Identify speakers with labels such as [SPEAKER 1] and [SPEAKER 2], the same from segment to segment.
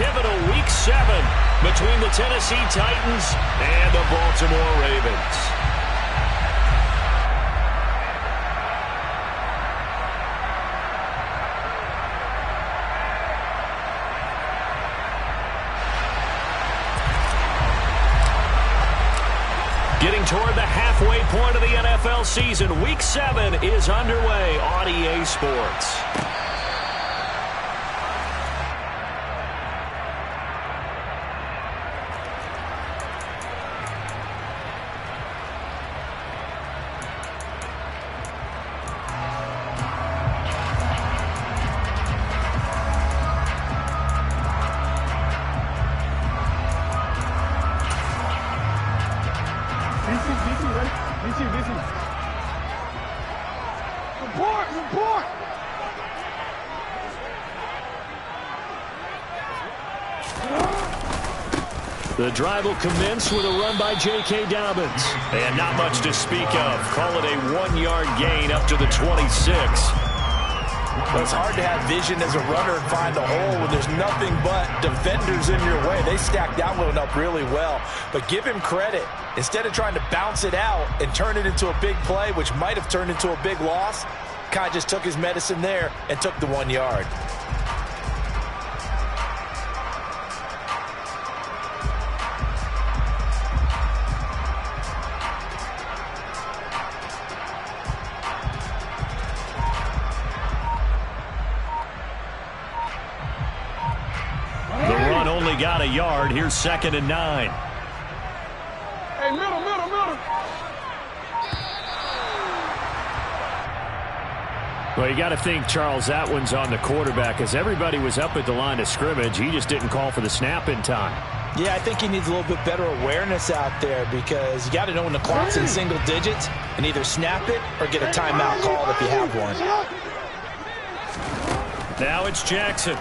[SPEAKER 1] pivotal Week 7 between the Tennessee Titans and the Baltimore Ravens. Getting toward the halfway point of the NFL season, Week 7 is underway on EA Sports. The drive will commence with a run by J.K. Dobbins. And not much to speak of. Call it a 1-yard gain up to the 26.
[SPEAKER 2] Well, it's hard to have vision as a runner and find a hole when there's nothing but defenders in your way. They stacked that one up really well. But give him credit. Instead of trying to bounce it out and turn it into a big play, which might have turned into a big loss, Kai just took his medicine there and took the 1 yard.
[SPEAKER 1] Got a yard. Here's 2nd and 9.
[SPEAKER 3] Hey, middle.
[SPEAKER 1] Well, you got to think, Charles, that one's on the quarterback as everybody was up at the line of scrimmage. He just didn't call for the snap in time.
[SPEAKER 2] Yeah, I think he needs a little bit better awareness out there because you got to know when the clock's in single digits and either snap it or get a timeout called if you have one.
[SPEAKER 1] Now it's Jackson.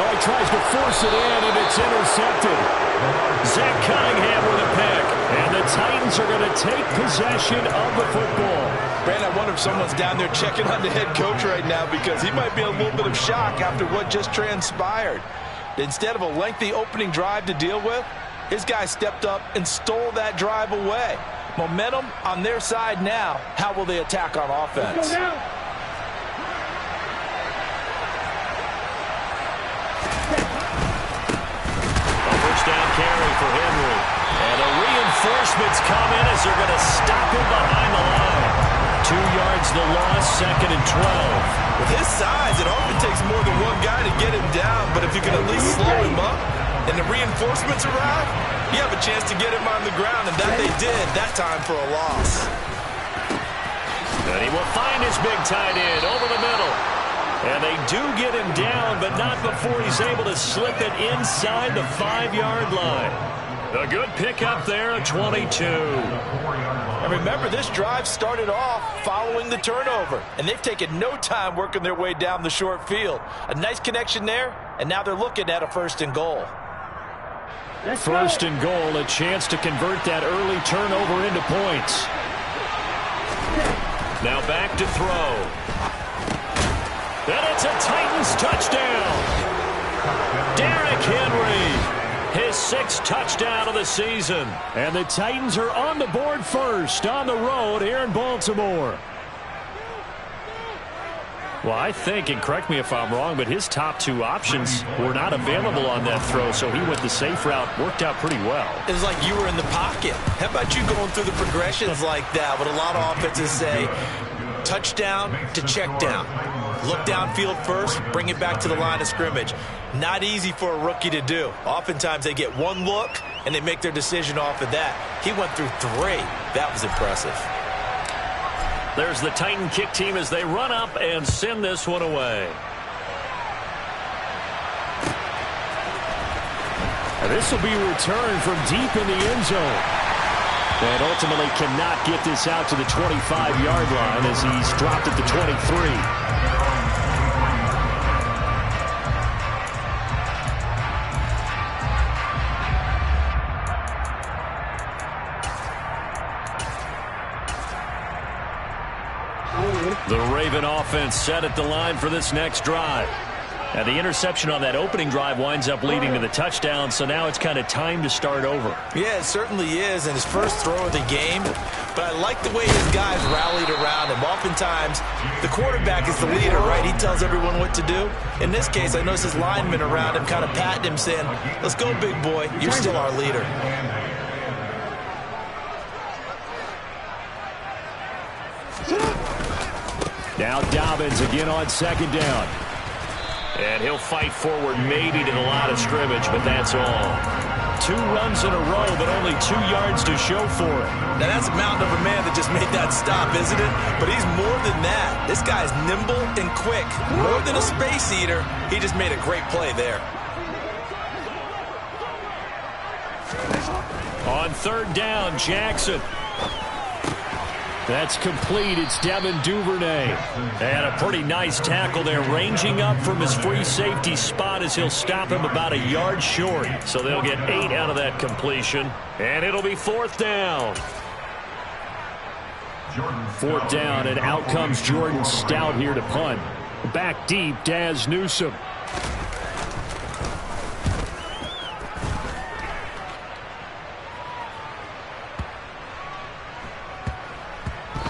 [SPEAKER 1] Oh, he tries to force it in, and it's intercepted. Zach Cunningham with a pick. And the Titans are going to take possession of the football.
[SPEAKER 2] Brandon, I wonder if someone's down there checking on the head coach right now because he might be in a little bit of shock after what just transpired. Instead of a lengthy opening drive to deal with, his guy stepped up and stole that drive away. Momentum on their side now. How will they attack on offense?
[SPEAKER 1] Down carry for Henry. And the reinforcements come in as they're going to stop him behind the line. 2 yards the loss, 2nd and 12.
[SPEAKER 2] With his size, it often takes more than one guy to get him down, but if you can at least slow him up and the reinforcements arrive, you have a chance to get him on the ground, and that they did that time for a loss.
[SPEAKER 1] And he will find his big tight end over the middle. And they do get him down, but not before he's able to slip it inside the 5-yard line. A good pickup there at 22.
[SPEAKER 2] And remember, this drive started off following the turnover, and they've taken no time working their way down the short field. A nice connection there, and now they're looking at a 1st and goal.
[SPEAKER 1] 1st and goal, a chance to convert that early turnover into points. Now back to throw. And it's a Titans touchdown. Derrick Henry, his 6th touchdown of the season. And the Titans are on the board first on the road here in Baltimore. Well, I think, and correct me if I'm wrong, but his top 2 options were not available on that throw, so he went the safe route. Worked out pretty well.
[SPEAKER 2] It was like you were in the pocket. How about you going through the progressions like that? What a lot of offenses say, touchdown to check down. Look downfield first, bring it back to the line of scrimmage. Not easy for a rookie to do. Oftentimes they get one look and they make their decision off of that. He went through 3. That was impressive.
[SPEAKER 1] There's the Titan kick team as they run up and send this one away. And this will be returned from deep in the end zone. And ultimately cannot get this out to the 25-yard line as he's dropped at the 23. The Raven offense set at the line for this next drive. And the interception on that opening drive winds up leading to the touchdown, so now it's kind of time to start over.
[SPEAKER 2] Yeah, it certainly is, and his first throw of the game. But I like the way his guys rallied around him. Oftentimes, the quarterback is the leader, right? He tells everyone what to do. In this case, I noticed his linemen around him kind of patting him, saying, let's go, big boy. You're still our leader.
[SPEAKER 1] Now Dobbins again on second down. And he'll fight forward maybe to the line of scrimmage, but that's all. 2 runs in a row, but only 2 yards to show for it.
[SPEAKER 2] Now that's a mountain of a man that just made that stop, isn't it? But he's more than that. This guy's nimble and quick. More than a space eater. He just made a great play there.
[SPEAKER 1] On third down, Jackson. That's complete. It's Devin Duvernay. And a pretty nice tackle there, ranging up from his free safety spot as he'll stop him about a yard short. So they'll get 8 out of that completion. And it'll be 4th down. 4th down, and out comes Jordan Stout here to punt. Back deep, Daz Newsome.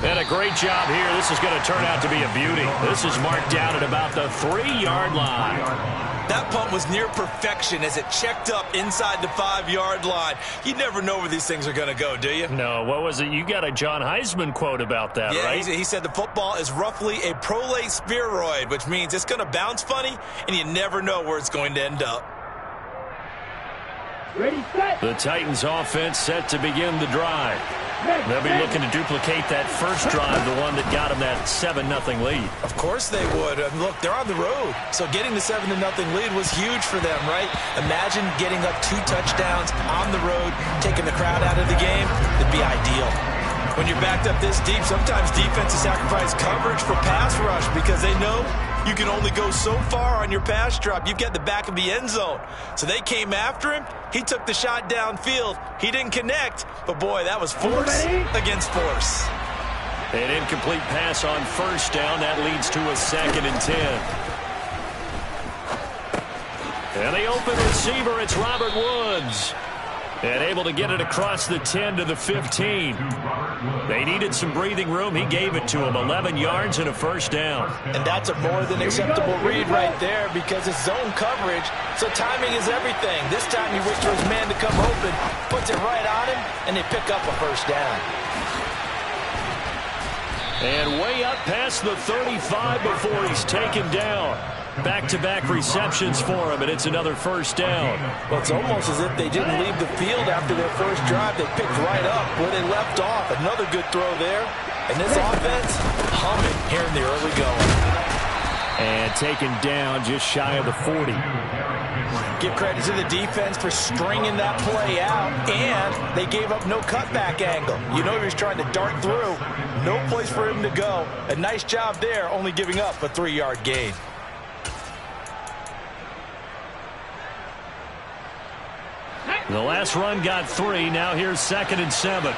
[SPEAKER 1] And a great job here. This is going to turn out to be a beauty. This is marked down at about the 3-yard line.
[SPEAKER 2] That punt was near perfection as it checked up inside the 5-yard line. You never know where these things are going to go, do you?
[SPEAKER 1] No, what was it? You got a John Heisman quote about that, right?
[SPEAKER 2] Yeah, he said the football is roughly a prolate spheroid, which means it's going to bounce funny, and you never know where it's going to end up.
[SPEAKER 3] Ready, set.
[SPEAKER 1] The Titans offense set to begin the drive. They'll be looking to duplicate that first drive, the one that got them that 7-0 lead.
[SPEAKER 2] Of course they would. Look, they're on the road, so getting the 7-0 lead was huge for them, right? Imagine getting up 2 touchdowns on the road, taking the crowd out of the game. It'd be ideal. When you're backed up this deep, sometimes defenses sacrifice coverage for pass rush because they know you can only go so far on your pass drop. You've got the back of the end zone. So they came after him. He took the shot downfield. He didn't connect, but boy, that was force against force.
[SPEAKER 1] An incomplete pass on first down. That leads to a 2nd and 10. And the open receiver, it's Robert Woods. And able to get it across the 10 to the 15. They needed some breathing room. He gave it to him. 11 yards and a first down.
[SPEAKER 2] And that's a more than acceptable read right there because it's zone coverage, so timing is everything. This time he waits for his man to come open, puts it right on him, and they pick up a first down.
[SPEAKER 1] And way up past the 35 before he's taken down. Back-to-back receptions for him, and it's another first down.
[SPEAKER 2] Well, it's almost as if they didn't leave the field after their first drive. They picked right up where they left off. Another good throw there. And this offense, humming here in the early going.
[SPEAKER 1] And taken down just shy of the 40.
[SPEAKER 2] Give credit to the defense for stringing that play out, and they gave up no cutback angle. You know he was trying to dart through. No place for him to go. A nice job there, only giving up a 3-yard gain.
[SPEAKER 1] The last run got 3. Now here's 2nd and 7.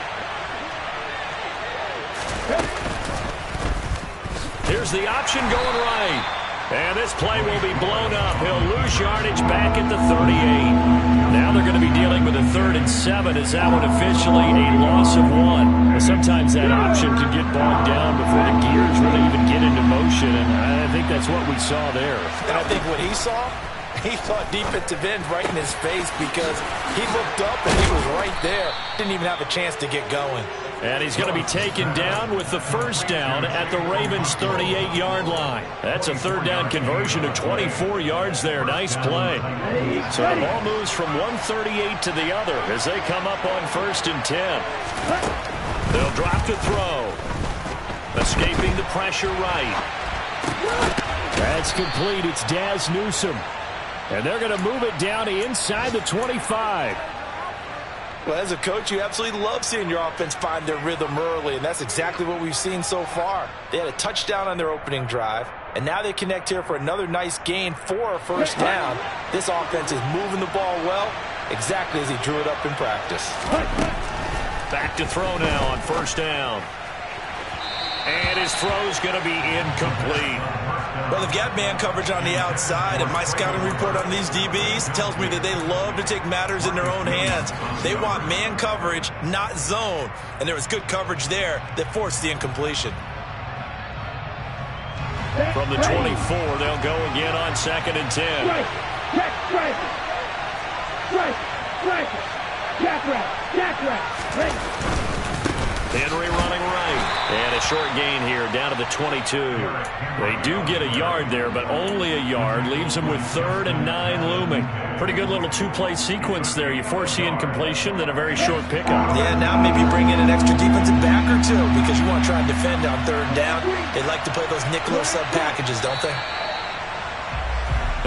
[SPEAKER 1] Here's the option going right. And this play will be blown up. He'll lose yardage back at the 38. Now they're going to be dealing with a 3rd and 7. Is that one officially a loss of 1? Sometimes that option can get bogged down before the gears really even get into motion. And I think that's what we saw there.
[SPEAKER 2] And I think what he saw, he thought defensive end right in his face because he looked up and he was right there. Didn't even have a chance to get going.
[SPEAKER 1] And he's going to be taken down with the first down at the Ravens' 38-yard line. That's a 3rd down conversion of 24 yards there. Nice play. So the ball moves from 138 to the other as they come up on 1st and 10. They'll drop to throw. Escaping the pressure right. That's complete. It's Daz Newsome. And they're going to move it down to inside the 25.
[SPEAKER 2] Well, as a coach, you absolutely love seeing your offense find their rhythm early, and that's exactly what we've seen so far. They had a touchdown on their opening drive, and now they connect here for another nice gain for a first down. This offense is moving the ball well, exactly as he drew it up in practice.
[SPEAKER 1] Back to throw now on first down. And his throw's going to be incomplete.
[SPEAKER 2] Well, they've got man coverage on the outside, and my scouting report on these DBs tells me that they love to take matters in their own hands. They want man coverage, not zone. And there was good coverage there that forced the incompletion.
[SPEAKER 1] From the 24, they'll go again on 2nd and 10.
[SPEAKER 3] Strike, check, strike, strike, strike, jack rat,
[SPEAKER 1] Henry running right. And a short gain here down to the 22. They do get a yard there, but only a yard. Leaves them with 3rd and 9 looming. Pretty good little two-play sequence there. You force the incompletion, then a very short pickup.
[SPEAKER 2] Yeah, now maybe bring in an extra defensive back or two because you want to try and defend on 3rd down. They like to play those nickel or sub packages, don't they?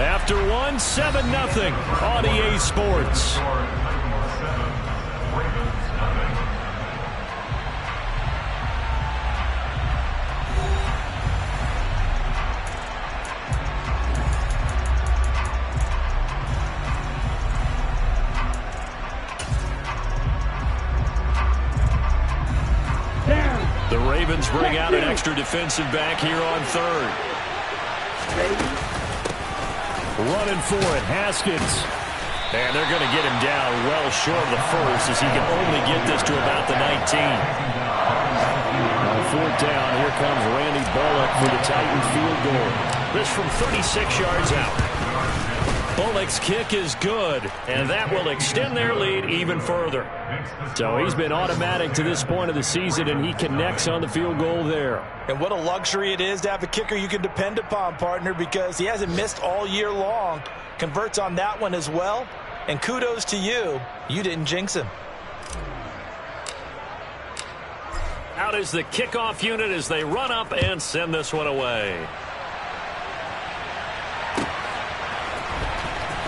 [SPEAKER 1] After 1, 7-0 on EA Sports. The Ravens bring out an extra defensive back here on 3rd. Running for it, Haskins. And they're going to get him down well short of the first as he can only get this to about the 19. On 4th down, here comes Randy Bullock for the Titans field goal. This from 36 yards out. Bullock's kick is good, and that will extend their lead even further. So he's been automatic to this point of the season, and he connects on the field goal there.
[SPEAKER 2] And what a luxury it is to have a kicker you can depend upon, partner, because he hasn't missed all year long. Converts on that one as well. And kudos to you. You didn't jinx him.
[SPEAKER 1] Out is the kickoff unit as they run up and send this one away.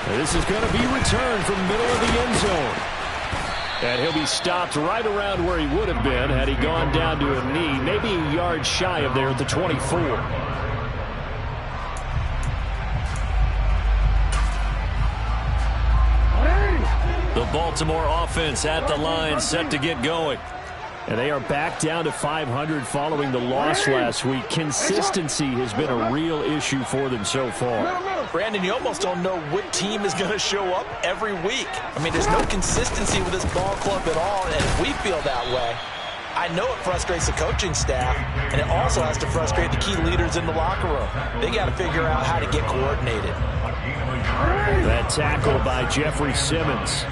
[SPEAKER 1] This is going to be returned from the middle of the end zone. And he'll be stopped right around where he would have been had he gone down to a knee, maybe a yard shy of there at the 24. The Baltimore offense at the line, set to get going. And they are back down to 500 following the loss last week. Consistency has been a real issue for them so far.
[SPEAKER 2] Brandon, you almost don't know what team is going to show up every week. I mean, there's no consistency with this ball club at all, and if we feel that way, I know it frustrates the coaching staff, and it also has to frustrate the key leaders in the locker room. They got to figure out how to get coordinated.
[SPEAKER 1] That tackle by Jeffrey Simmons.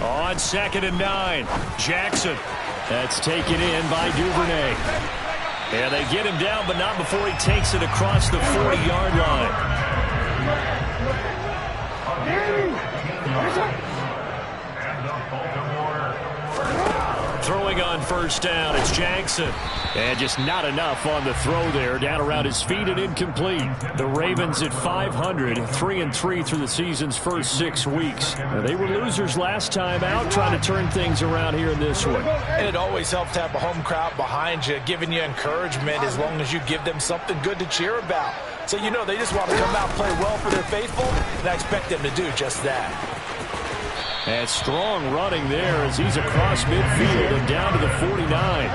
[SPEAKER 1] On 2nd and 9, Jackson. That's taken in by Duvernay. And they get him down, but not before he takes it across the 40-yard line. Throwing on 1st down, it's Jackson. And just not enough on the throw there. Down around his feet and incomplete. The Ravens at 500, 3-3 through the season's first 6 weeks. They were losers last time out, trying to turn things around here in this one.
[SPEAKER 2] And it always helps to have a home crowd behind you, giving you encouragement as long as you give them something good to cheer about. So you know they just want to come out and play well for their faithful, and I expect them to do just that.
[SPEAKER 1] And strong running there as he's across midfield and down to the 49.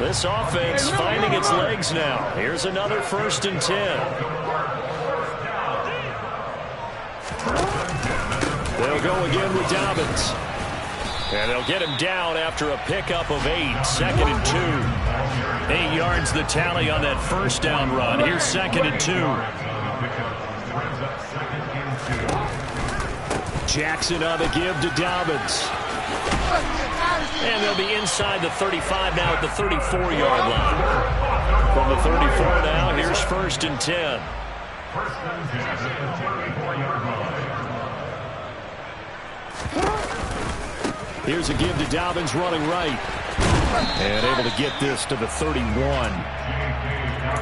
[SPEAKER 1] This offense finding its legs now. Here's another 1st and 10. They'll go again with Dobbins. And they'll get him down after a pickup of 8. 2nd and 2. 8 yards the tally on that 1st down run. Here's 2nd and 2. Jackson on the give to Dobbins. And they'll be inside the 35 now at the 34-yard line. From the 34 now, here's 1st and 10. Here's a give to Dobbins running right. And able to get this to the 31.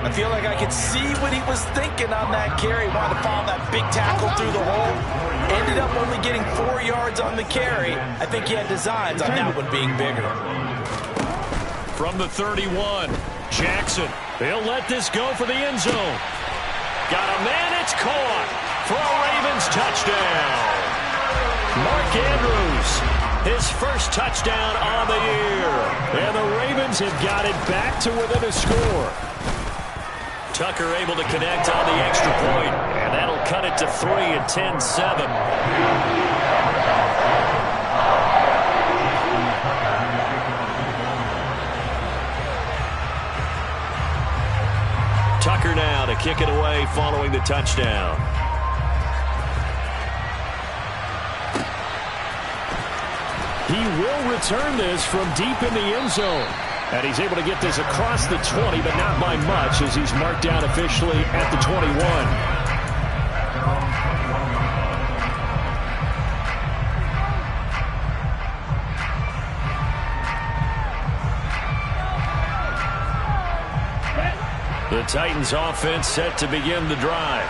[SPEAKER 2] I feel like I could see what he was thinking on that carry. Wanted to follow that big tackle through the hole. Ended up only getting 4 yards on the carry. I think he had designs on that one being bigger.
[SPEAKER 1] From the 31, Jackson. They'll let this go for the end zone. Got a man, it's caught for a Ravens touchdown. Mark Andrews His first touchdown on the year. And the Ravens have got it back to within a score. Tucker able to connect on the extra point, and that'll cut it to 3 and 10-7. Tucker now to kick it away following the touchdown. He will return this from deep in the end zone. And he's able to get this across the 20, but not by much, as he's marked down officially at the 21. The Titans offense set to begin the drive.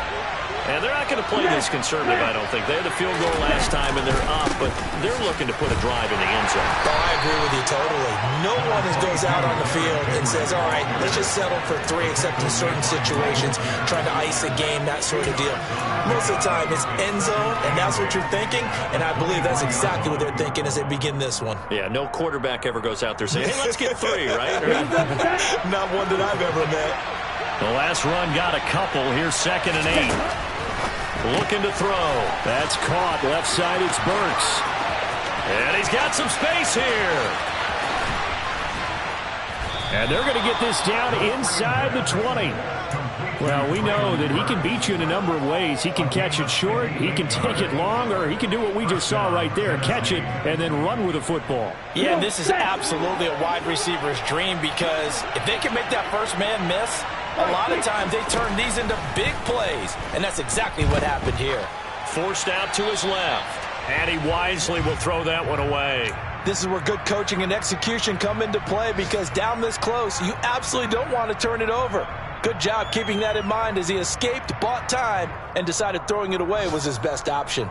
[SPEAKER 1] And they're not going to play this conservative, I don't think. They had a field goal last time, and they're up, but they're looking to put a drive in the end zone.
[SPEAKER 2] Oh, I agree with you totally. No one goes out on the field and says, all right, let's just settle for 3, except in certain situations, trying to ice a game, that sort of deal. Most of the time, it's end zone, and that's what you're thinking, and I believe that's exactly what they're thinking as they begin this one.
[SPEAKER 1] Yeah, no quarterback ever goes out there saying, hey, let's get 3, right?
[SPEAKER 2] Not one that I've ever met.
[SPEAKER 1] The last run got a couple. Here's 2nd and 8. Looking to throw. That's caught. Left side, it's Burks. And he's got some space here. And they're going to get this down inside the 20. Well, we know that he can beat you in a number of ways. He can catch it short, he can take it long, or he can do what we just saw right there, catch it and then run with the football.
[SPEAKER 4] Yeah, and this is absolutely a wide receiver's dream, because if they can make that first man miss, a lot of times they turn these into big plays, and that's exactly what happened here.
[SPEAKER 1] Forced out to his left, and he wisely will throw that one away.
[SPEAKER 4] This is where good coaching and execution come into play, because down this close, you absolutely don't want to turn it over. Good job keeping that in mind as he escaped, bought time, and decided throwing it away was his best option.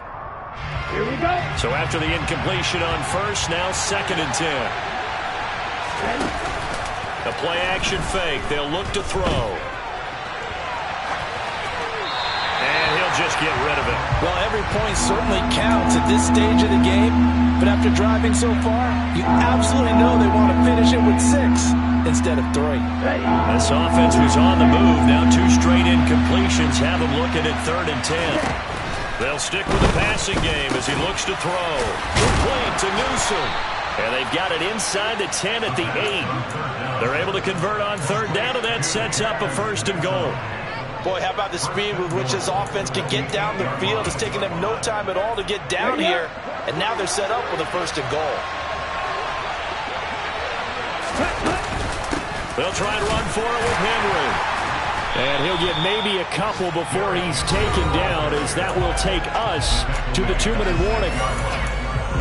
[SPEAKER 3] Here we go.
[SPEAKER 1] So after the incompletion on first, now 2nd and 10. The play-action fake. They'll look to throw. And he'll just get rid of it.
[SPEAKER 4] Well, every point certainly counts at this stage of the game. But after driving so far, you absolutely know they want to finish it with 6 instead of 3.
[SPEAKER 1] This offense was on the move. Now 2 straight incompletions have them looking at 3rd and 10. They'll stick with the passing game as he looks to throw. Complete to Newsom. And they've got it inside the 10 at the 8. They're able to convert on 3rd down, and that sets up a 1st and goal.
[SPEAKER 4] Boy, how about the speed with which this offense can get down the field? It's taking them no time at all to get down here, and now they're set up with a 1st and goal.
[SPEAKER 1] They'll try and run for it with Henry. And he'll get maybe a couple before he's taken down, as that will take us to the 2-minute warning.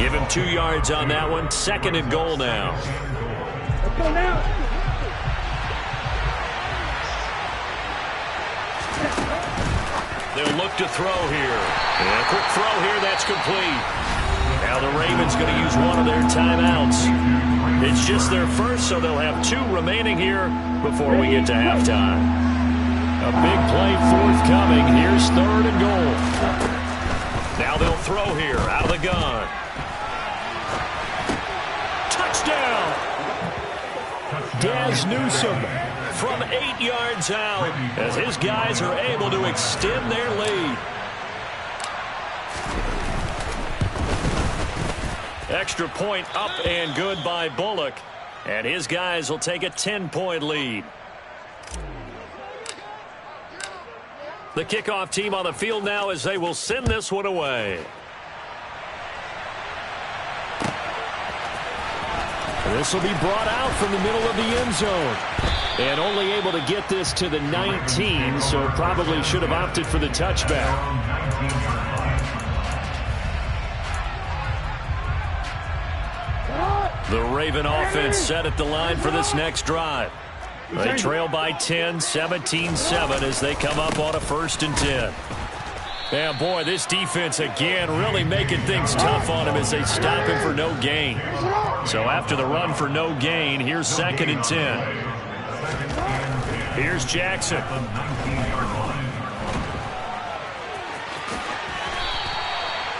[SPEAKER 1] Give him 2 yards on that one. 2nd and goal now.
[SPEAKER 3] Let's go now.
[SPEAKER 1] They'll look to throw here. And a quick throw here, that's complete. Now the Ravens going to use one of their timeouts. It's just their first, so they'll have 2 remaining here before we get to halftime. A big play forthcoming. Here's 3rd and goal. Now they'll throw here out of the gun. Touchdown! Daz Newsom from 8 yards out, as his guys are able to extend their lead. Extra point up and good by Bullock, and his guys will take a 10-point lead. The kickoff team on the field now, as they will send this one away. This will be brought out from the middle of the end zone. And only able to get this to the 19, so probably should have opted for the touchback. The Raven offense set at the line for this next drive. They trail by 10, 17-7 as they come up on a 1st and 10. Yeah, boy, this defense again really making things tough on him as they stop him for no gain. So after the run for no gain, here's 2nd and 10. Here's Jackson. And 2 & 1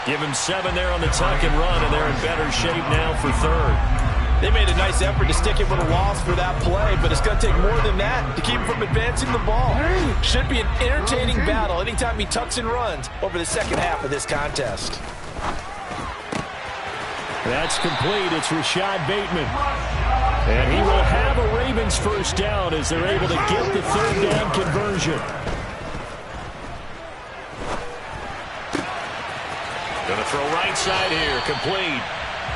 [SPEAKER 1] 2 Give him 7 there on the tuck and run, and they're in better shape now for third.
[SPEAKER 4] They made a nice effort to stick it with a loss for that play, but it's going to take more than that to keep him from advancing the ball. Should be an entertaining battle anytime he tucks and runs over the second half of this contest.
[SPEAKER 1] That's complete. It's Rashad Bateman. And he will have a Ravens first down as they're able to get the third down conversion. Going to throw right side here. Complete.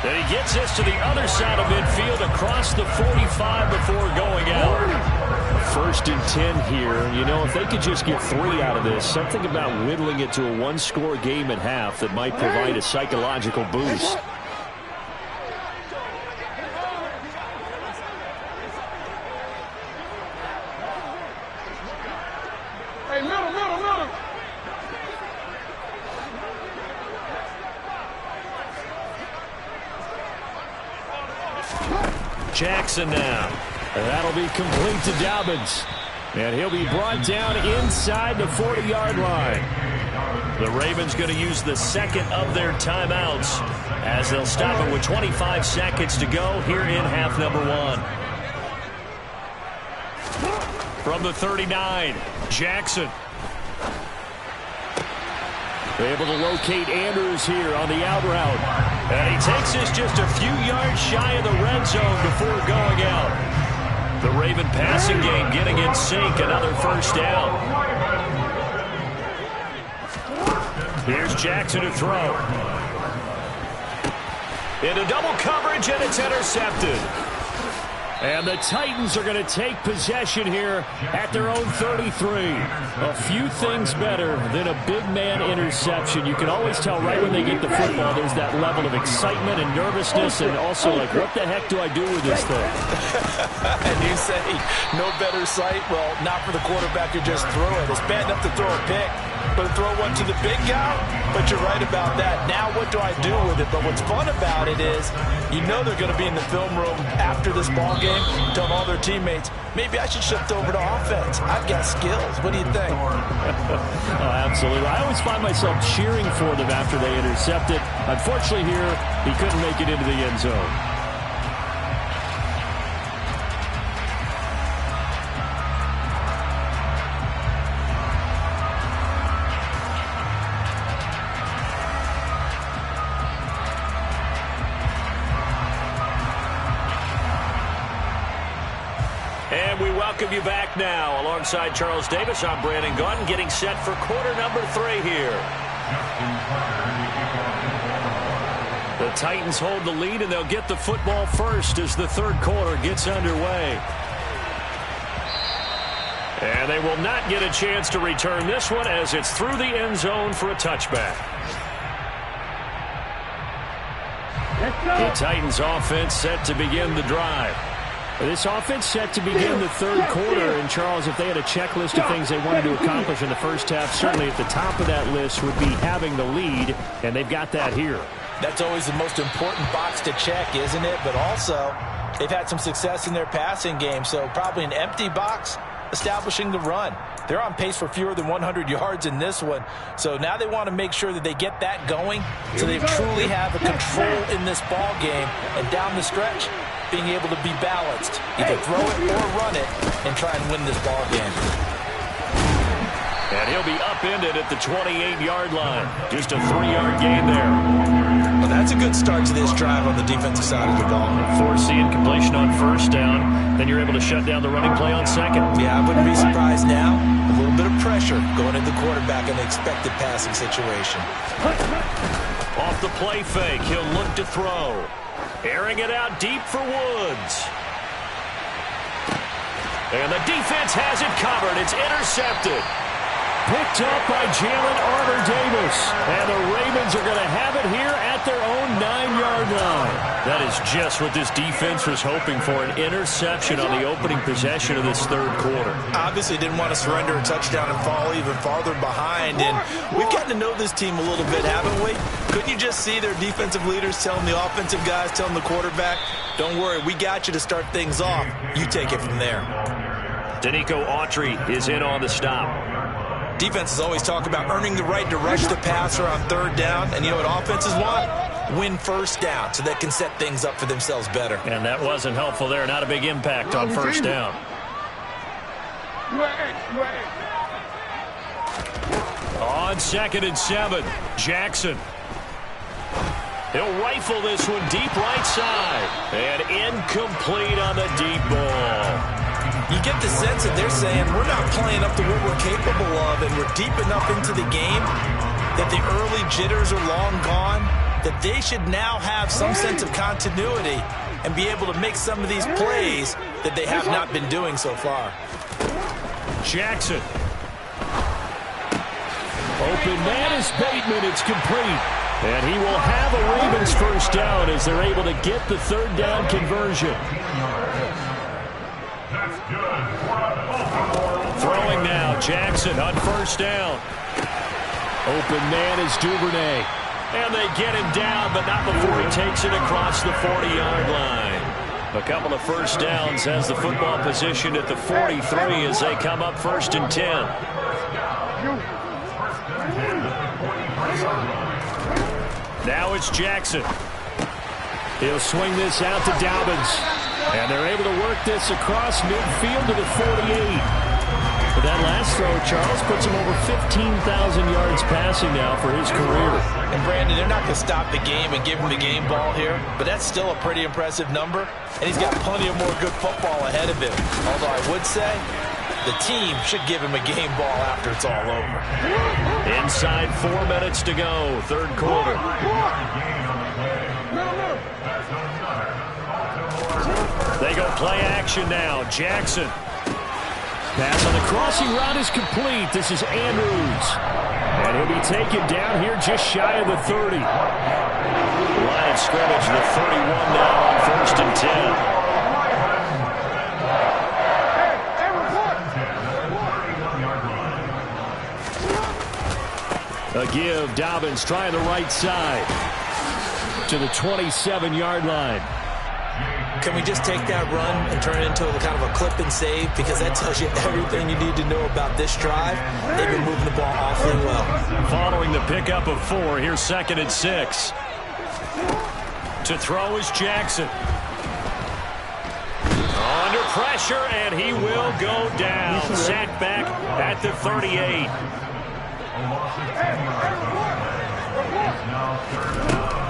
[SPEAKER 1] Then he gets this to the other side of midfield across the 45 before going out. First and 10 here. You know, if they could just get 3 out of this, something about whittling it to a one-score game at half that might provide a psychological boost. Jackson now. And that'll be complete to Dobbins. And he'll be brought down inside the 40-yard line. The Ravens going to use the second of their timeouts as they'll stop it with 25 seconds to go here in half number 1. From the 39, Jackson. Able to locate Andrews here on the out route. And he takes this just a few yards shy of the red zone before going out. The Raven passing game getting in sync. Another first down. Here's Jackson to throw. Into double coverage, and it's intercepted. And the Titans are going to take possession here at their own 33. A few things better than a big man interception. You can always tell right when they get the football, there's that level of excitement and nervousness, and also like, what the heck do I do with this thing?
[SPEAKER 4] And you say, no better sight? Well, not for the quarterback who just threw it. It's bad enough to throw a pick, but to throw one to the big guy? But you're right about that. Now what do I do with it? But what's fun about it is, you know they're going to be in the film room after this ball game, telling all their teammates, maybe I should shift over to offense. I've got skills. What do you think?
[SPEAKER 1] Oh, absolutely. I always find myself cheering for them after they intercept it. Unfortunately here, he couldn't make it into the end zone. And we welcome you back now. Alongside Charles Davis, I'm Brandon Gunn, getting set for quarter number 3 here. The Titans hold the lead, and they'll get the football first as the third quarter gets underway. And they will not get a chance to return this one as it's through the end zone for a touchback. The Titans offense set to begin the drive. This offense set to begin the third quarter. And, Charles, if they had a checklist of things they wanted to accomplish in the first half, certainly at the top of that list would be having the lead, and they've got that here.
[SPEAKER 4] That's always the most important box to check, isn't it? But also, they've had some success in their passing game, so probably an empty box establishing the run. They're on pace for fewer than 100 yards in this one, so now they want to make sure that they get that going so they truly have a control in this ball game, and down the stretch, being able to be balanced. Either throw it or run it and try and win this ball game.
[SPEAKER 1] And he'll be upended at the 28-yard line. Just a 3-yard gain there.
[SPEAKER 2] Well, that's a good start to this drive on the defensive side of the ball.
[SPEAKER 1] Force the incompletion on first down. Then you're able to shut down the running play on second.
[SPEAKER 2] Yeah, I wouldn't be surprised now. A little bit of pressure going at the quarterback in the expected passing situation.
[SPEAKER 1] Off the play fake, he'll look to throw. Airing it out deep for Woods. And the defense has it covered. It's intercepted. Picked up by Jalen Armour-Davis. And the Ravens are going to have it here at their own 9-yard line. That is just what this defense was hoping for, an interception on the opening possession of this third quarter.
[SPEAKER 2] Obviously didn't want to surrender a touchdown and fall even farther behind. And we've gotten to know this team a little bit, haven't we? Couldn't you just see their defensive leaders telling the offensive guys, telling the quarterback, don't worry, we got you to start things off. You take it from there.
[SPEAKER 1] Danico Autry is in on the stop.
[SPEAKER 2] Defenses always talk about earning the right to rush the passer on third down. And you know what offenses want? Win first down so they can set things up for themselves better.
[SPEAKER 1] And that wasn't helpful there. Not a big impact on first down. On 2nd and 7, Jackson. He'll rifle this one deep right side. And incomplete on the deep ball.
[SPEAKER 2] You get the sense that they're saying we're not playing up to what we're capable of, and we're deep enough into the game that the early jitters are long gone, that they should now have some sense of continuity and be able to make some of these plays that they have not been doing so far.
[SPEAKER 1] Jackson. Open man is Bateman. It's complete. And he will have a Ravens first down as they're able to get the third down conversion. Throwing now, Jackson on first down. Open man is Duvernay. And they get him down, but not before he takes it across the 40-yard line. A couple of first downs has the football position at the 43 as they come up 1st and 10. Now it's Jackson. He'll swing this out to Dobbins. And they're able to work this across midfield to the 48. But that last throw, Charles, puts him over 15,000 yards passing now for his career.
[SPEAKER 2] And, Brandon, they're not going to stop the game and give him the game ball here, but that's still a pretty impressive number, and he's got plenty of more good football ahead of him. Although I would say the team should give him a game ball after it's all over.
[SPEAKER 1] Inside 4 minutes to go, third quarter. They go play action now. Jackson. Pass on the crossing route is complete. This is Andrews. And he'll be taken down here just shy of the 30. Line of scrimmage, the 31 now on 1st and 10. A give. Dobbins trying the right side to the 27-yard line.
[SPEAKER 2] Can we just take that run and turn it into a kind of a clip and save? Because that tells you everything you need to know about this drive. They've been moving the ball awfully well.
[SPEAKER 1] Following the pickup of 4, here's 2nd and 6. To throw is Jackson. Under pressure, and he will go down. Sacked back at the 38.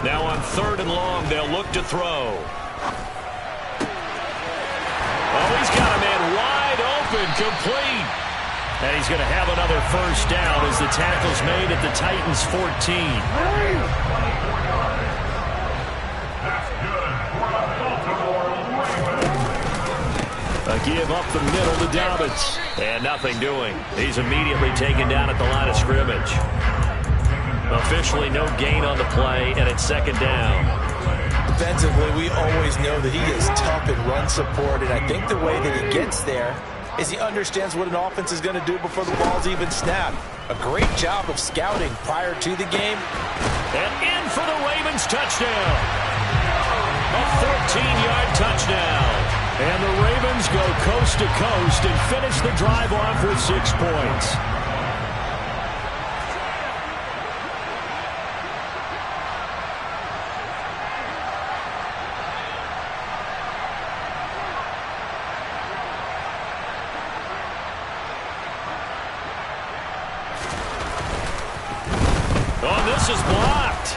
[SPEAKER 1] Now on 3rd and long, they'll look to throw. Oh, he's got a man wide open, complete. And he's going to have another first down as the tackle's made at the Titans' 14. A give up the middle to Dobbins. And nothing doing. He's immediately taken down at the line of scrimmage. Officially no gain on the play, and it's 2nd down.
[SPEAKER 2] Defensively, we always know that he is tough in run support, and I think the way that he gets there is he understands what an offense is going to do before the ball's even snapped. A great job of scouting prior to the game.
[SPEAKER 1] And in for the Ravens touchdown. A 14-yard touchdown. And the Ravens go coast to coast and finish the drive off with 6 points. This is blocked.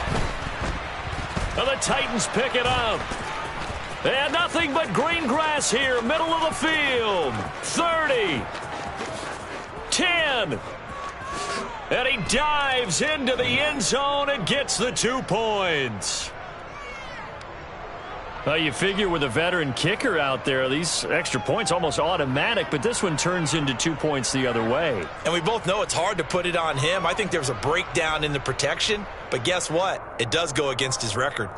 [SPEAKER 1] And the Titans pick it up. And nothing but green grass here, middle of the field. 30. 10. And he dives into the end zone and gets the 2 points. Well, you figure with a veteran kicker out there, these extra points almost automatic, but this one turns into 2 points the other way.
[SPEAKER 2] And we both know it's hard to put it on him. I think there was a breakdown in the protection, but guess what? It does go against his record.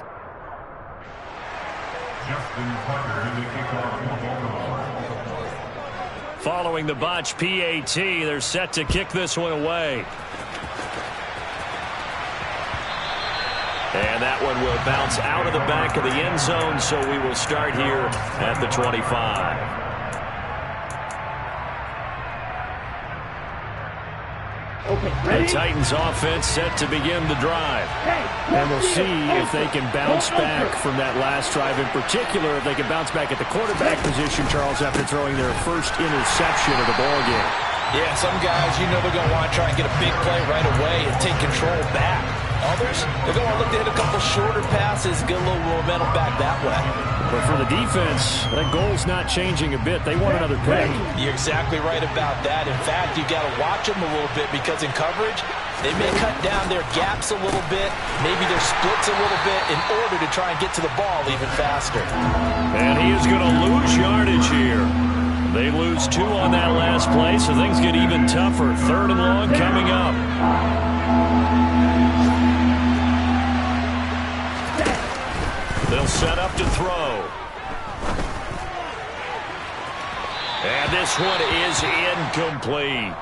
[SPEAKER 1] Following the botch PAT, they're set to kick this one away. And that one will bounce out of the back of the end zone, so we will start here at the 25. The Titans offense set to begin the drive. And we'll see if they can bounce back from that last drive. In particular, if they can bounce back at the quarterback position, Charles, after throwing their first interception of the ballgame.
[SPEAKER 4] Yeah, some guys, you know they're going to want to try and get a big play right away and take control back. Others, they're going to look to hit a couple shorter passes, get a little momentum back that way.
[SPEAKER 1] But for the defense, that goal's not changing a bit. They want another pick.
[SPEAKER 4] You're exactly right about that. In fact, you got to watch them a little bit because in coverage, they may cut down their gaps a little bit, maybe their splits a little bit in order to try and get to the ball even faster.
[SPEAKER 1] And he is going to lose yardage here. They lose 2 on that last play, so things get even tougher. 3rd and long coming up. They'll set up to throw. And this one is incomplete.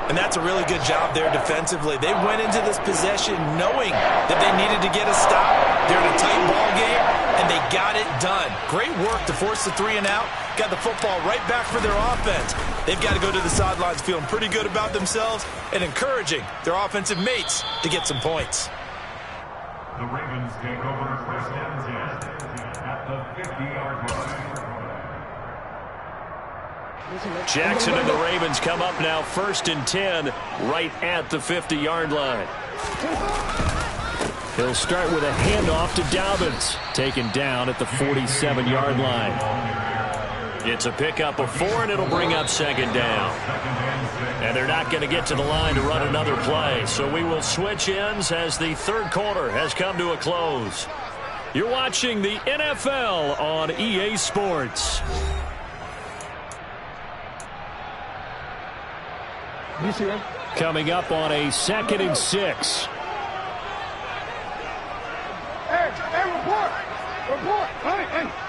[SPEAKER 2] And that's a really good job there defensively. They went into this possession knowing that they needed to get a stop. They're in a tight ball game, and they got it done. Great work to force the 3 and out. Got the football right back for their offense. They've got to go to the sidelines feeling pretty good about themselves and encouraging their offensive mates to get some points.
[SPEAKER 5] The Ravens take over first and 10 at the 50-yard line.
[SPEAKER 1] Jackson and the Ravens come up now 1st and 10 right at the 50-yard line. He'll start with a handoff to Dobbins, taken down at the 47-yard line. It's a pickup of 4, and it'll bring up 2nd down. And they're not going to get to the line to run another play, so we will switch ends as the 3rd quarter has come to a close. You're watching the NFL on EA Sports. Coming up on a 2nd and 6.
[SPEAKER 3] Hey, report! Report! Hey!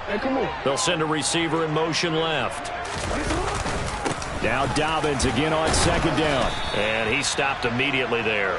[SPEAKER 3] Hey, come on.
[SPEAKER 1] They'll send a receiver in motion left. Now Dobbins again on 2nd down. And he stopped immediately there.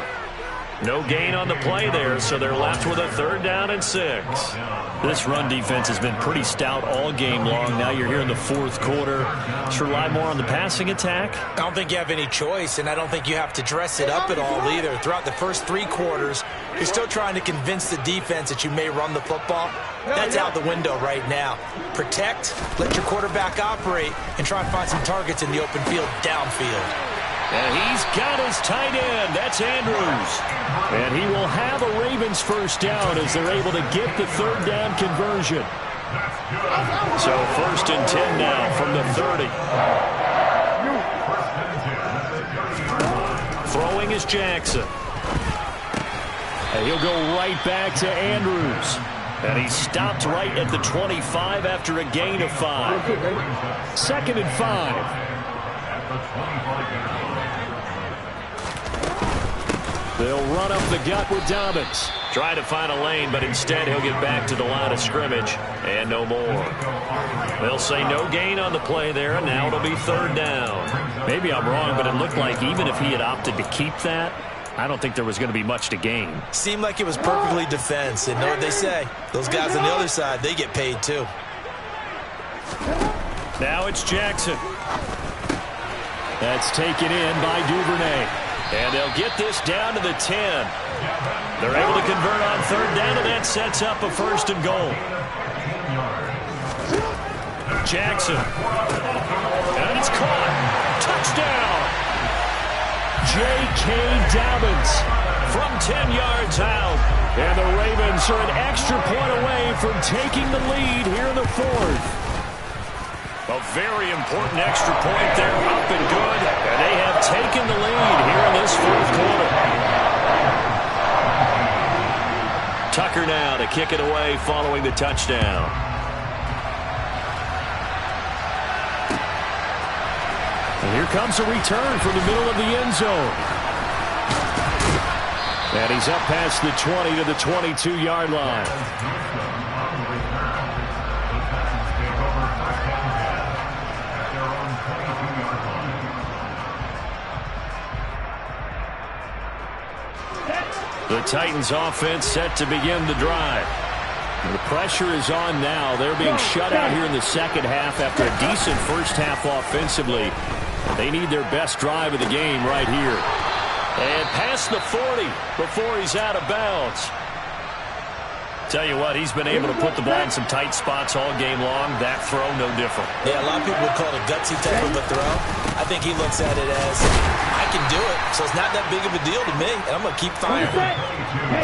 [SPEAKER 1] No gain on the play there, so they're left with a 3rd down and 6. This run defense has been pretty stout all game long. Now you're here in the 4th quarter. Just rely more on the passing attack.
[SPEAKER 2] I don't think you have any choice, and I don't think you have to dress it up at all either. Throughout the first 3 quarters, you're still trying to convince the defense that you may run the football. That's out the window right now. Protect, let your quarterback operate, and try and find some targets in the open field downfield.
[SPEAKER 1] And he's got his tight end. That's Andrews. And he will have a Ravens 1st down as they're able to get the 3rd down conversion. So 1st and 10 now from the 30. Throwing is Jackson. And he'll go right back to Andrews. And he stopped right at the 25 after a gain of 5. 2nd and 5. They'll run up the gut with Dobbins. Try to find a lane, but instead he'll get back to the line of scrimmage and no more. They'll say no gain on the play there, and now it'll be 3rd down. Maybe I'm wrong, but it looked like even if he had opted to keep that, I don't think there was going to be much to gain.
[SPEAKER 2] Seemed like it was perfectly defense, and know what they say. Those guys on the other side, they get paid too.
[SPEAKER 1] Now it's Jackson. That's taken in by Duvernay. And they'll get this down to the 10. They're able to convert on 3rd down, and that sets up a 1st and goal. Jackson. And it's caught. Touchdown. J.K. Dobbins from 10 yards out. And the Ravens are an extra point away from taking the lead here in the 4th. A very important extra point there, up and good. And they have taken the lead here in this 4th quarter. Tucker now to kick it away following the touchdown. And here comes a return from the middle of the end zone. And he's up past the 20 to the 22-yard line. The Titans offense set to begin the drive. The pressure is on now. They're being shut out here in the second half after a decent first half offensively. They need their best drive of the game right here. And past the 40 before he's out of bounds. Tell you what, he's been able to put the ball in some tight spots all game long. That throw, no different.
[SPEAKER 2] Yeah, a lot of people would call it a gutsy type of a throw. I think he looks at it as, I can do it, so it's not that big of a deal to me, and I'm going to keep firing.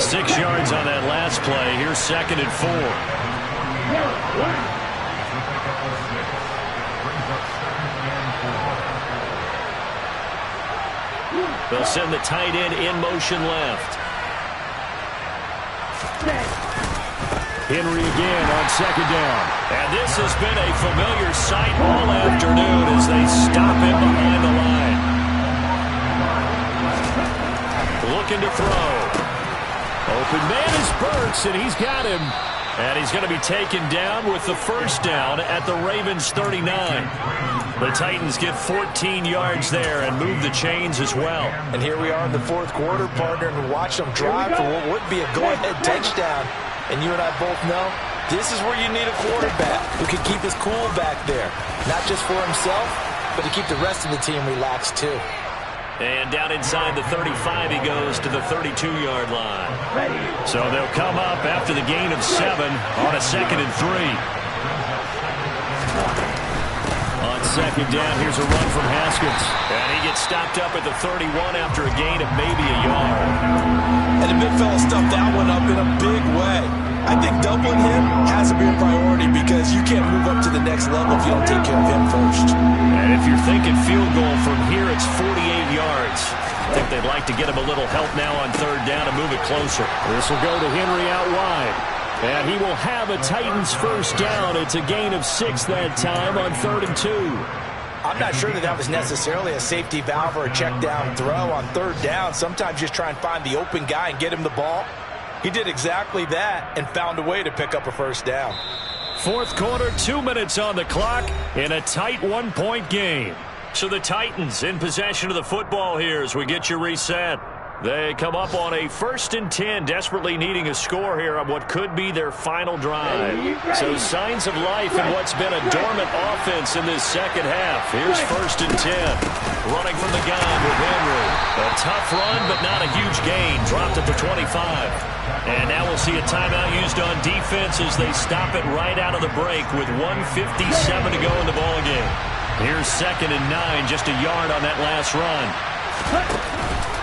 [SPEAKER 1] 6 yards on that last play. Here's 2nd and 4. They'll send the tight end in motion left. Henry again on 2nd down. And this has been a familiar sight all afternoon as they stop him behind the line. Looking to throw. Open man is Burks, and he's got him. And he's going to be taken down with the first down at the Ravens 39. The Titans get 14 yards there and move the chains as well.
[SPEAKER 4] And here we are in the 4th quarter, partner, and watch them drive for what would be a go-ahead touchdown. And you and I both know this is where you need a quarterback who can keep his cool back there. Not just for himself, but to keep the rest of the team relaxed too.
[SPEAKER 1] And down inside the 35, he goes to the 32-yard line. So they'll come up after the gain of 7 on a 2nd and 3. On 2nd down, here's a run from Haskins. And he gets stopped up at the 31 after a gain of maybe a yard.
[SPEAKER 4] And the big fella stuffed that one up in a big way. I think doubling him has to be a priority because you can't move up to the next level if you don't take care of him first.
[SPEAKER 1] And if you're thinking field goal from here, it's 48 yards. I think they'd like to get him a little help now on 3rd down and move it closer. This will go to Henry out wide. And he will have a Titans first down. It's a gain of 6 that time on 3rd and 2.
[SPEAKER 4] I'm not sure that was necessarily a safety valve or a check down throw on 3rd down. Sometimes just try and find the open guy and get him the ball. He did exactly that and found a way to pick up a first down.
[SPEAKER 1] 4th quarter, 2 minutes on the clock in a tight 1-point game. So the Titans in possession of the football here as we get you reset. They come up on a 1st and 10, desperately needing a score here on what could be their final drive. So signs of life in what's been a dormant offense in this second half. Here's 1st and 10. Running from the gun with Henry. A tough run, but not a huge gain. Dropped at the 25. And now we'll see a timeout used on defense as they stop it right out of the break with 1:57 to go in the ballgame. Here's 2nd and 9, just a yard on that last run.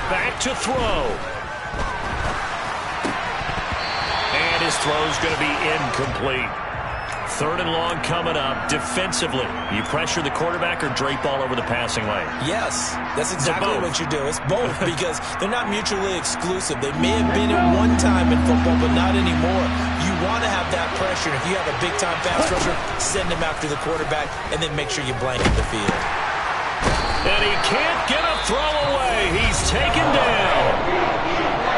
[SPEAKER 1] Back to throw. And his throw's going to be incomplete. 3rd and long coming up. Defensively, you pressure the quarterback or drape all over the passing lane?
[SPEAKER 4] Yes, that's exactly what you do. It's both because they're not mutually exclusive. They may have been at one time in football, but not anymore. You want to have that pressure. If you have a big-time pass rusher, send him after the quarterback, and then make sure you blanket the field.
[SPEAKER 1] And he can't get a throw away. He's taken down.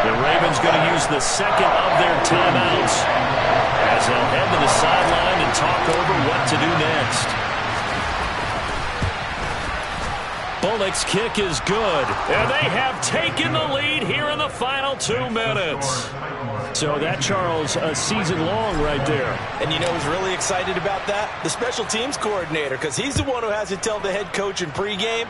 [SPEAKER 1] The Ravens going to use the 2nd of their timeouts as they'll head to the sideline and talk over what to do next. Bullock's kick is good. And they have taken the lead here in the final 2 minutes. So that, Charles, a season long right there.
[SPEAKER 4] And you know who's really excited about that? The special teams coordinator, because he's the one who has to tell the head coach in pregame,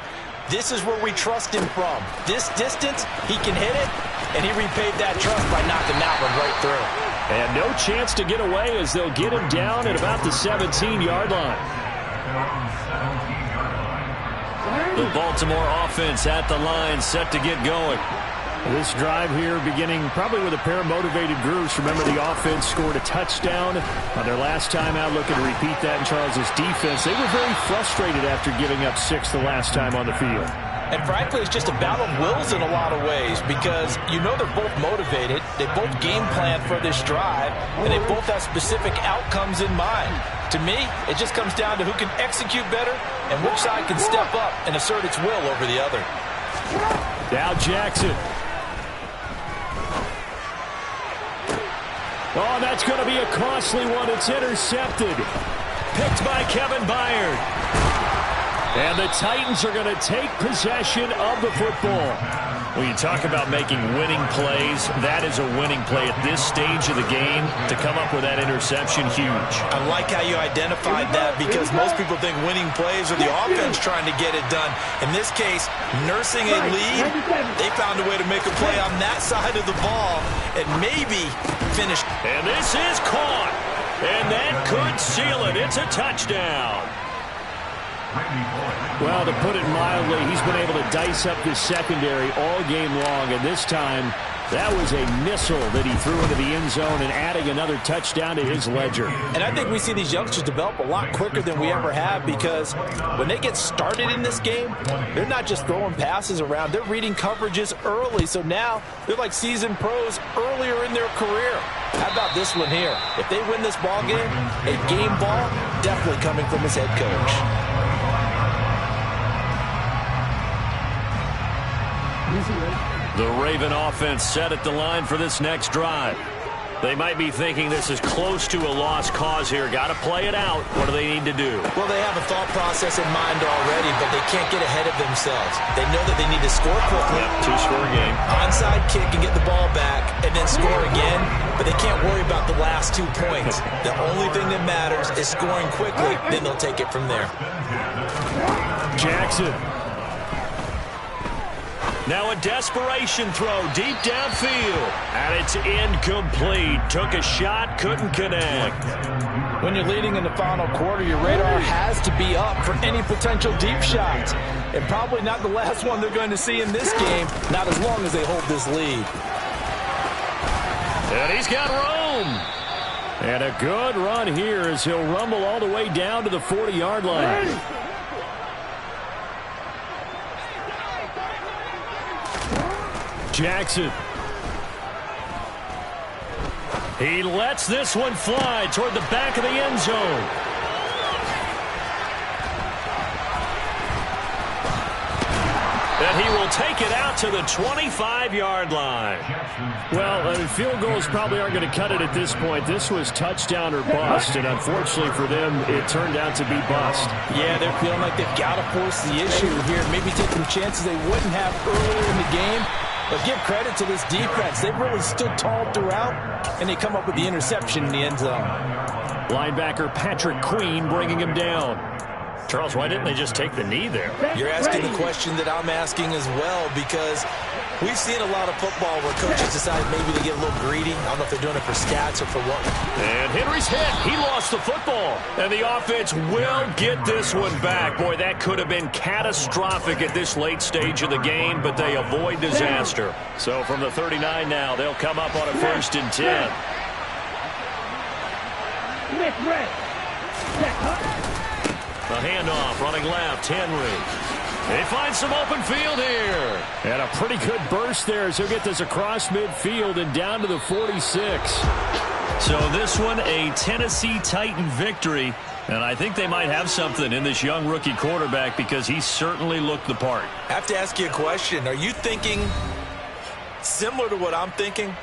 [SPEAKER 4] this is where we trust him from. This distance, he can hit it, and he repaid that trust by knocking that one right through.
[SPEAKER 1] And no chance to get away as they'll get him down at about the 17-yard line. The Baltimore offense at the line, set to get going. This drive here beginning probably with a pair of motivated groups. Remember, the offense scored a touchdown on their last time out, looking to repeat that in Charles's defense. They were very frustrated after giving up 6 the last time on the field.
[SPEAKER 4] And frankly, it's just a battle of wills in a lot of ways because you know they're both motivated, they both game plan for this drive, and they both have specific outcomes in mind. To me, it just comes down to who can execute better and which side can step up and assert its will over the other.
[SPEAKER 1] Now Jackson. Oh, that's going to be a costly one. It's intercepted. Picked by Kevin Byard. And the Titans are going to take possession of the football. When you talk about making winning plays, that is a winning play at this stage of the game. To come up with that interception, huge.
[SPEAKER 2] I like how you identified that because most people think winning plays are the offense trying to get it done. In this case, nursing a lead, they found a way to make a play on that side of the ball and maybe finish.
[SPEAKER 1] And this is caught. And that could seal it. It's a touchdown. Well, to put it mildly, he's been able to dice up this secondary all game long, and this time that was a missile that he threw into the end zone and adding another touchdown to his ledger.
[SPEAKER 4] And I think we see these youngsters develop a lot quicker than we ever have because when they get started in this game, they're not just throwing passes around. They're reading coverages early, so now they're like seasoned pros earlier in their career. How about this one here? If they win this ball game, a game ball definitely coming from his head coach.
[SPEAKER 1] The Raven offense set at the line for this next drive. They might be thinking this is close to a lost cause here. Got to play it out. What do they need to do?
[SPEAKER 2] Well, they have a thought process in mind already, but they can't get ahead of themselves. They know that they need to score quickly.
[SPEAKER 1] Yep, two-score game.
[SPEAKER 2] Onside kick and get the ball back and then score again, but they can't worry about the last 2 points. The only thing that matters is scoring quickly, then they'll take it from there.
[SPEAKER 1] Jackson. Now a desperation throw deep downfield. And it's incomplete. Took a shot, couldn't connect.
[SPEAKER 4] When you're leading in the final quarter, your radar has to be up for any potential deep shots. And probably not the last one they're going to see in this game, not as long as they hold this lead.
[SPEAKER 1] And he's got room. And a good run here as he'll rumble all the way down to the 40-yard line. Jackson. He lets this one fly toward the back of the end zone. And he will take it out to the 25-yard line. Well, field goals probably aren't going to cut it at this point. This was touchdown or bust, and unfortunately for them, it turned out to be bust.
[SPEAKER 4] Yeah, they're feeling like they've got to force the issue here. Maybe take some chances they wouldn't have earlier in the game. But give credit to this defense. They've really stood tall throughout, and they come up with the interception in the end zone.
[SPEAKER 1] Linebacker Patrick Queen bringing him down. Charles, why didn't they just take the knee there?
[SPEAKER 2] You're asking the question that I'm asking as well, because we've seen a lot of football where coaches decide maybe to get a little greedy. I don't know if they're doing it for stats or for what.
[SPEAKER 1] And Henry's hit. He lost the football. And the offense will get this one back. Boy, that could have been catastrophic at this late stage of the game, but they avoid disaster. So from the 39 now, they'll come up on a 1st and 10. A handoff, running left, Henry. They find some open field here. And a pretty good burst there as he'll get this across midfield and down to the 46. So this one, a Tennessee Titan victory. And I think they might have something in this young rookie quarterback because he certainly looked the part.
[SPEAKER 2] I have to ask you a question. Are you thinking similar to what I'm thinking?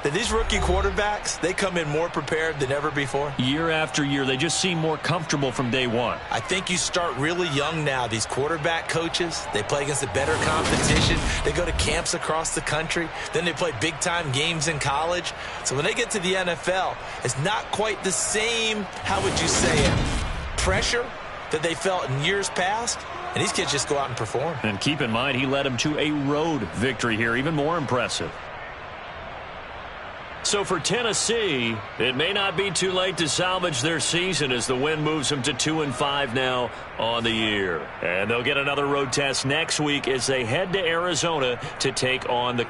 [SPEAKER 2] That these rookie quarterbacks, they come in more prepared than ever before?
[SPEAKER 1] Year after year, they just seem more comfortable from day one.
[SPEAKER 2] I think you start really young now. These quarterback coaches, they play against a better competition. They go to camps across the country. Then they play big-time games in college. So when they get to the NFL, it's not quite the same, how would you say it, pressure that they felt in years past. And these kids just go out and perform.
[SPEAKER 1] And keep in mind, he led them to a road victory here, even more impressive. So for Tennessee, it may not be too late to salvage their season as the win moves them to 2-5 now on the year. And they'll get another road test next week as they head to Arizona to take on the